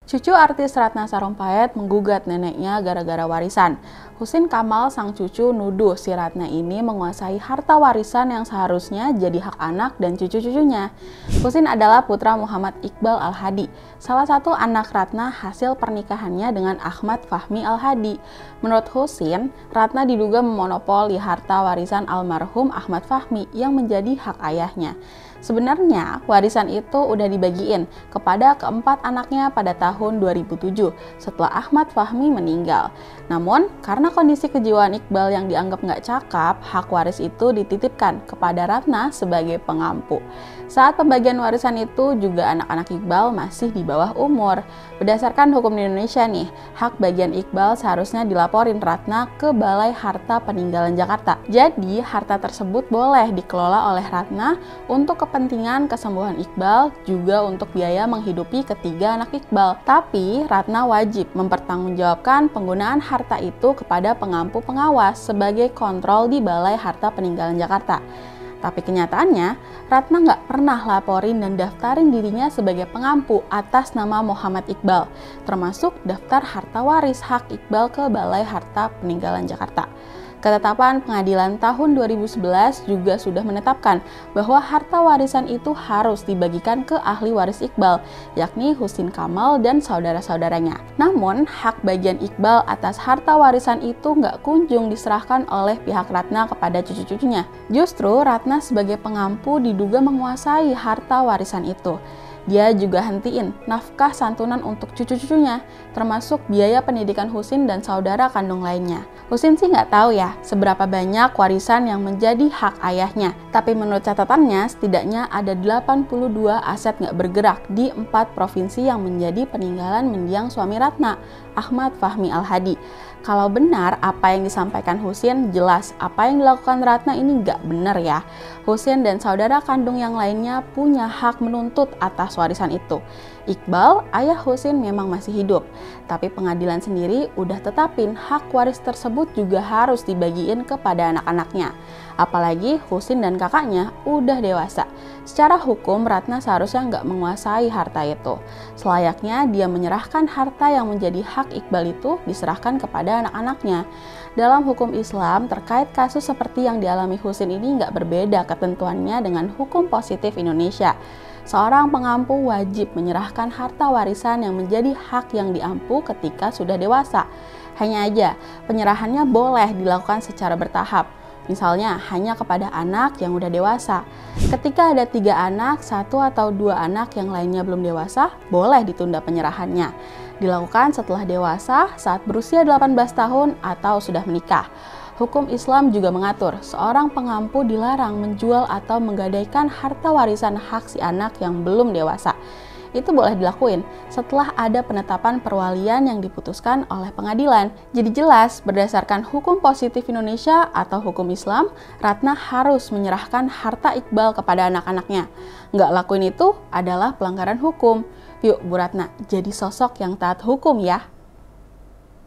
Cucu artis Ratna Sarumpait menggugat neneknya gara-gara warisan. Husin Kamal, sang cucu, nuduh si Ratna ini menguasai harta warisan yang seharusnya jadi hak anak dan cucu-cucunya. Husin adalah putra Muhammad Iqbal Al-Hadi, salah satu anak Ratna hasil pernikahannya dengan Ahmad Fahmi Al-Hadi. Menurut Husin, Ratna diduga memonopoli harta warisan almarhum Ahmad Fahmi yang menjadi hak ayahnya. Sebenarnya, warisan itu udah dibagiin kepada keempat anaknya pada tahun 2007 setelah Ahmad Fahmi meninggal. Namun, karena kondisi kejiwaan Iqbal yang dianggap nggak cakap, hak waris itu dititipkan kepada Ratna sebagai pengampu. Saat pembagian warisan itu juga anak-anak Iqbal masih di bawah umur. Berdasarkan hukum di Indonesia nih, hak bagian Iqbal seharusnya dilaporin Ratna ke Balai Harta Peninggalan Jakarta. Jadi, harta tersebut boleh dikelola oleh Ratna untuk kepentingan kesembuhan Iqbal, juga untuk biaya menghidupi ketiga anak Iqbal. Tapi, Ratna wajib mempertanggungjawabkan penggunaan harta itu kepada pengampu pengawas sebagai kontrol di Balai Harta Peninggalan Jakarta. Tapi kenyataannya, Ratna nggak pernah laporin dan daftarin dirinya sebagai pengampu atas nama Muhammad Iqbal, termasuk daftar harta waris hak Iqbal ke Balai Harta Peninggalan Jakarta. Ketetapan pengadilan tahun 2011 juga sudah menetapkan bahwa harta warisan itu harus dibagikan ke ahli waris Iqbal, yakni Husin Kamal dan saudara-saudaranya. Namun, hak bagian Iqbal atas harta warisan itu nggak kunjung diserahkan oleh pihak Ratna kepada cucu-cucunya. Justru, Ratna sebagai pengampu diduga menguasai harta warisan itu. Dia juga hentiin nafkah santunan untuk cucu-cucunya, termasuk biaya pendidikan Husin dan saudara kandung lainnya. Husin sih nggak tahu ya seberapa banyak warisan yang menjadi hak ayahnya, tapi menurut catatannya setidaknya ada 82 aset nggak bergerak di 4 provinsi yang menjadi peninggalan mendiang suami Ratna, Ahmad Fahmi Al-Hadi. Kalau benar apa yang disampaikan Husin, jelas apa yang dilakukan Ratna ini nggak benar ya. Husin dan saudara kandung yang lainnya punya hak menuntut atas warisan itu. Iqbal, ayah Husin memang masih hidup, tapi pengadilan sendiri udah tetapin hak waris tersebut juga harus dibagiin kepada anak-anaknya. Apalagi Husin dan kakaknya udah dewasa. Secara hukum, Ratna seharusnya nggak menguasai harta itu. Selayaknya dia menyerahkan harta yang menjadi hak Iqbal itu diserahkan kepada anak-anaknya. Dalam hukum Islam, terkait kasus seperti yang dialami Husin ini nggak berbeda ketentuannya dengan hukum positif Indonesia. Seorang pengampu wajib menyerahkan harta warisan yang menjadi hak yang diampu ketika sudah dewasa. Hanya aja, penyerahannya boleh dilakukan secara bertahap. Misalnya, hanya kepada anak yang udah dewasa. Ketika ada 3 anak, 1 atau 2 anak yang lainnya belum dewasa, boleh ditunda penyerahannya. Dilakukan setelah dewasa, saat berusia 18 tahun atau sudah menikah. Hukum Islam juga mengatur, seorang pengampu dilarang menjual atau menggadaikan harta warisan hak si anak yang belum dewasa. Itu boleh dilakuin setelah ada penetapan perwalian yang diputuskan oleh pengadilan. Jadi jelas, berdasarkan hukum positif Indonesia atau hukum Islam, Ratna harus menyerahkan harta Iqbal kepada anak-anaknya. Nggak lakuin itu adalah pelanggaran hukum. Yuk Bu Ratna, jadi sosok yang taat hukum ya.